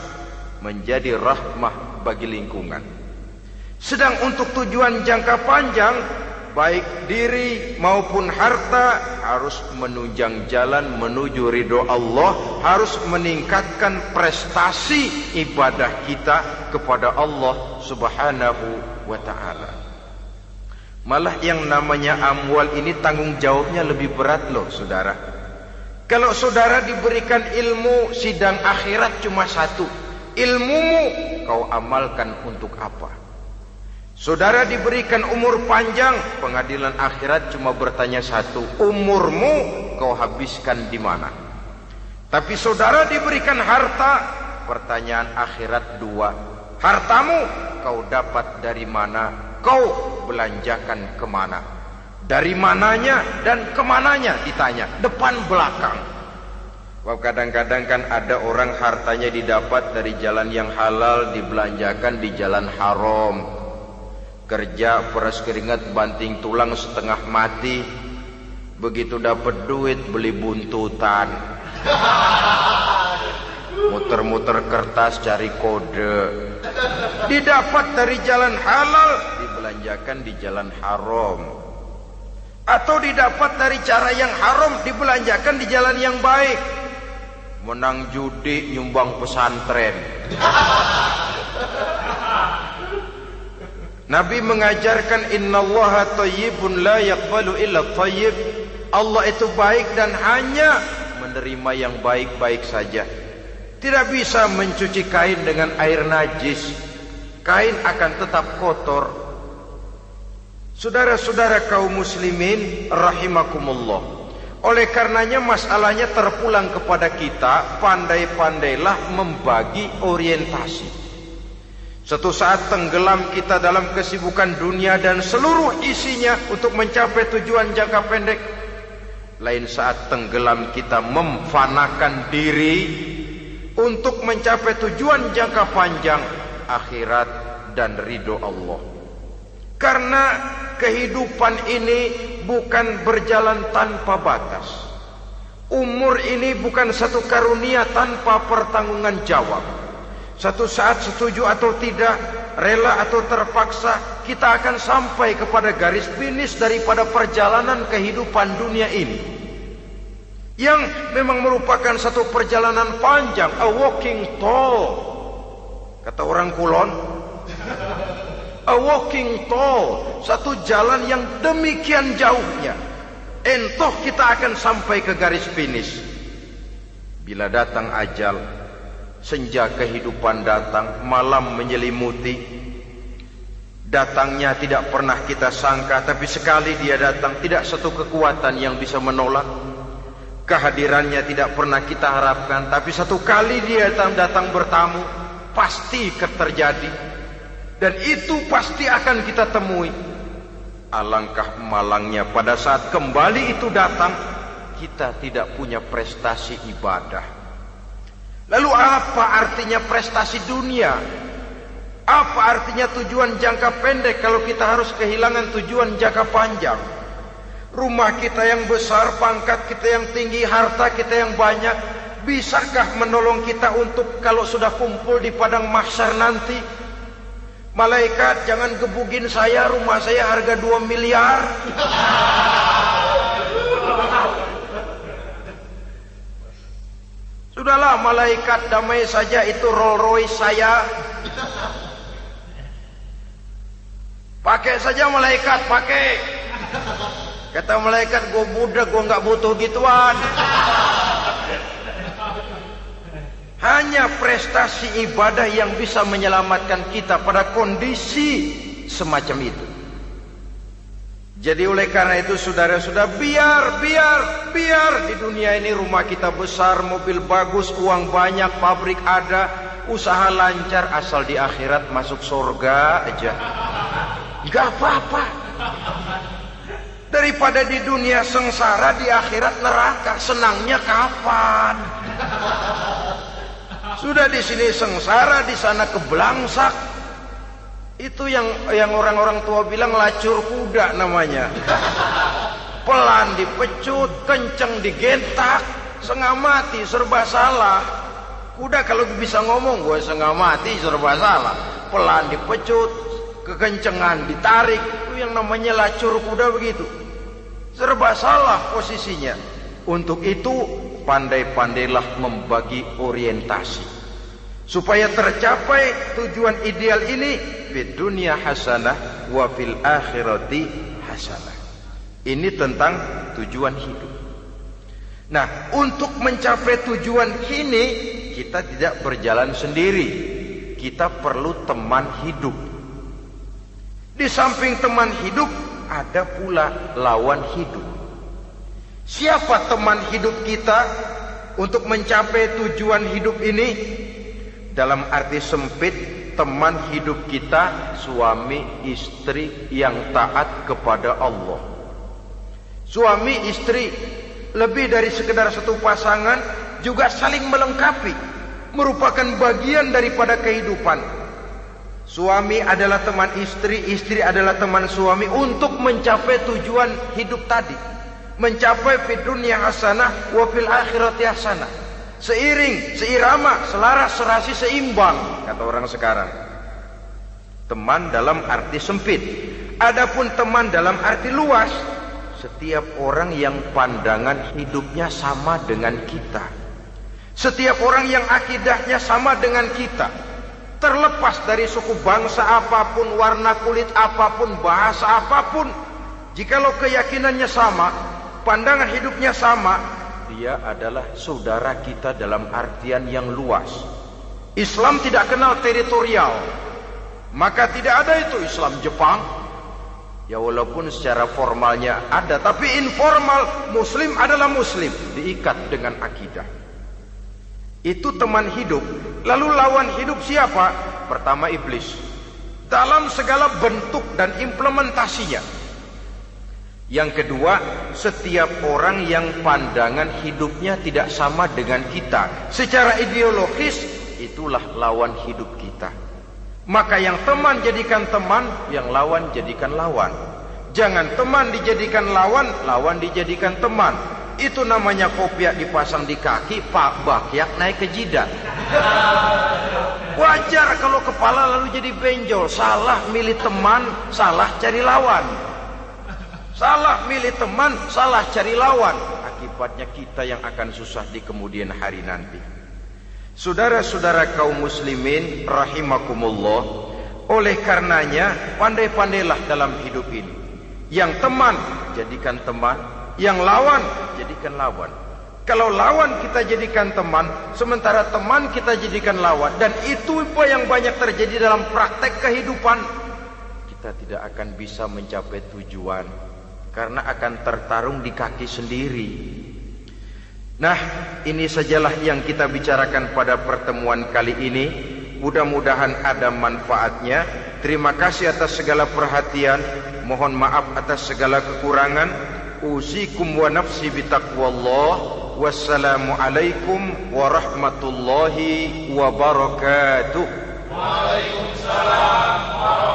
menjadi rahmah bagi lingkungan. Sedang untuk tujuan jangka panjang, baik diri maupun harta harus menunjang jalan menuju ridho Allah, harus meningkatkan prestasi ibadah kita kepada Allah Subhanahu wa ta'ala. Malah yang namanya amwal ini tanggung jawabnya lebih berat loh saudara. Kalau saudara diberikan ilmu, sidang akhirat cuma satu, ilmumu kau amalkan untuk apa? Saudara diberikan umur panjang, pengadilan akhirat cuma bertanya satu, umurmu kau habiskan di mana? Tapi saudara diberikan harta, pertanyaan akhirat dua, hartamu kau dapat dari mana? Kau belanjakan kemana? Dari mananya dan kemananya ditanya, depan belakang. Wah, kadang-kadang kan ada orang hartanya didapat dari jalan yang halal, dibelanjakan di jalan haram. Kerja peras keringat banting tulang setengah mati, begitu dapat duit beli buntutan, muter-muter kertas cari kode. Didapat dari jalan halal, dibelanjakan di jalan haram. Atau didapat dari cara yang haram, dibelanjakan di jalan yang baik. Menang judi, nyumbang pesantren. Nabi mengajarkan innallaha thayyibun la yaqbalu illa thayyib. Allah itu baik dan hanya menerima yang baik-baik saja. Tidak bisa mencuci kain dengan air najis. Kain akan tetap kotor. Saudara-saudara kaum muslimin rahimakumullah. Oleh karenanya masalahnya terpulang kepada kita, pandai-pandailah membagi orientasi. Suatu saat tenggelam kita dalam kesibukan dunia dan seluruh isinya untuk mencapai tujuan jangka pendek. Lain saat tenggelam kita memfanakan diri untuk mencapai tujuan jangka panjang, akhirat dan ridho Allah. Karena kehidupan ini bukan berjalan tanpa batas. Umur ini bukan satu karunia tanpa pertanggungan jawab. Satu saat setuju atau tidak, rela atau terpaksa, kita akan sampai kepada garis finish daripada perjalanan kehidupan dunia ini, yang memang merupakan satu perjalanan panjang, a walking tall. Kata orang Kulon, a walking tall, satu jalan yang demikian jauhnya. Entoh kita akan sampai ke garis finish. Bila datang ajal, senja kehidupan datang, malam menyelimuti. Datangnya tidak pernah kita sangka, tapi sekali dia datang, tidak satu kekuatan yang bisa menolak. Kehadirannya tidak pernah kita harapkan, tapi satu kali dia datang bertamu, pasti terjadi. Dan itu pasti akan kita temui. Alangkah malangnya pada saat kembali itu datang, kita tidak punya prestasi ibadah. Lalu apa artinya prestasi dunia? Apa artinya tujuan jangka pendek kalau kita harus kehilangan tujuan jangka panjang? Rumah kita yang besar, pangkat kita yang tinggi, harta kita yang banyak, bisakah menolong kita untuk kalau sudah kumpul di padang mahsyar nanti? Malaikat, jangan gebugin saya, rumah saya harga 2 miliar. Sudahlah malaikat, damai saja, itu Rolls Royce saya. Pakai saja malaikat, pakai. Kata malaikat, gue budak, gue gak butuh gituan. Hanya prestasi ibadah yang bisa menyelamatkan kita pada kondisi semacam itu. Jadi oleh karena itu saudara-saudara, biar di dunia ini rumah kita besar, mobil bagus, uang banyak, pabrik ada, usaha lancar, asal di akhirat masuk surga aja. Gak apa-apa. Daripada di dunia sengsara, di akhirat neraka, senangnya kapan? Sudah di sini sengsara, di sana kebelangsak. Itu yang orang-orang tua bilang lacur kuda namanya. pelan dipecut, kenceng digentak, setengah mati, serba salah. Kuda kalau bisa ngomong, gue setengah mati, serba salah. Pelan dipecut, kekencengan ditarik, itu yang namanya lacur kuda begitu. Serba salah posisinya. Untuk itu pandai-pandailah membagi orientasi supaya tercapai tujuan ideal ini, fid dunya hasanah wa fil akhirati hasanah. Ini tentang tujuan hidup. Nah, untuk mencapai tujuan ini kita tidak berjalan sendiri. Kita perlu teman hidup. Di samping teman hidup ada pula lawan hidup. Siapa teman hidup kita untuk mencapai tujuan hidup ini? Dalam arti sempit, teman hidup kita suami istri yang taat kepada Allah. Suami istri lebih dari sekedar satu pasangan, juga saling melengkapi, merupakan bagian daripada kehidupan. Suami adalah teman istri, istri adalah teman suami untuk mencapai tujuan hidup tadi, mencapai fid dunya hasanah wa fil akhirati hasanah. Seiring, seirama, selaras, serasi, seimbang, kata orang sekarang. Teman dalam arti sempit. Adapun teman dalam arti luas, setiap orang yang pandangan hidupnya sama dengan kita, setiap orang yang akidahnya sama dengan kita, terlepas dari suku bangsa apapun, warna kulit apapun, bahasa apapun, jikalau keyakinannya sama, pandangan hidupnya sama, dia adalah saudara kita dalam artian yang luas. Islam tidak kenal teritorial, maka tidak ada itu Islam Jepang. Ya walaupun secara formalnya ada, tapi informal Muslim adalah Muslim, diikat dengan akidah. Itu teman hidup. Lalu lawan hidup siapa? Pertama iblis, dalam segala bentuk dan implementasinya. Yang kedua, setiap orang yang pandangan hidupnya tidak sama dengan kita secara ideologis, itulah lawan hidup kita. Maka yang teman jadikan teman, yang lawan jadikan lawan. Jangan teman dijadikan lawan, lawan dijadikan teman. Itu namanya kopiah dipasang di kaki, pak bakyak naik ke jidat. Wajar kalau kepala lalu jadi benjol. Salah milih teman, salah cari lawan. Salah milih teman, salah cari lawan. Akibatnya kita yang akan susah di kemudian hari nanti. Saudara-saudara kaum muslimin rahimakumullah, oleh karenanya pandai-pandailah dalam hidup ini. Yang teman jadikan teman, yang lawan jadikan lawan. Kalau lawan kita jadikan teman, sementara teman kita jadikan lawan, dan itu yang banyak terjadi dalam praktek kehidupan, kita tidak akan bisa mencapai tujuan, karena akan tertarung di kaki sendiri. Nah, ini sajalah yang kita bicarakan pada pertemuan kali ini. Mudah-mudahan ada manfaatnya. Terima kasih atas segala perhatian. Mohon maaf atas segala kekurangan. Usikum wa nafsi bitaqwallah. Wassalamualaikum warahmatullahi wabarakatuh.
Waalaikumsalam warahmatullahi wabarakatuh.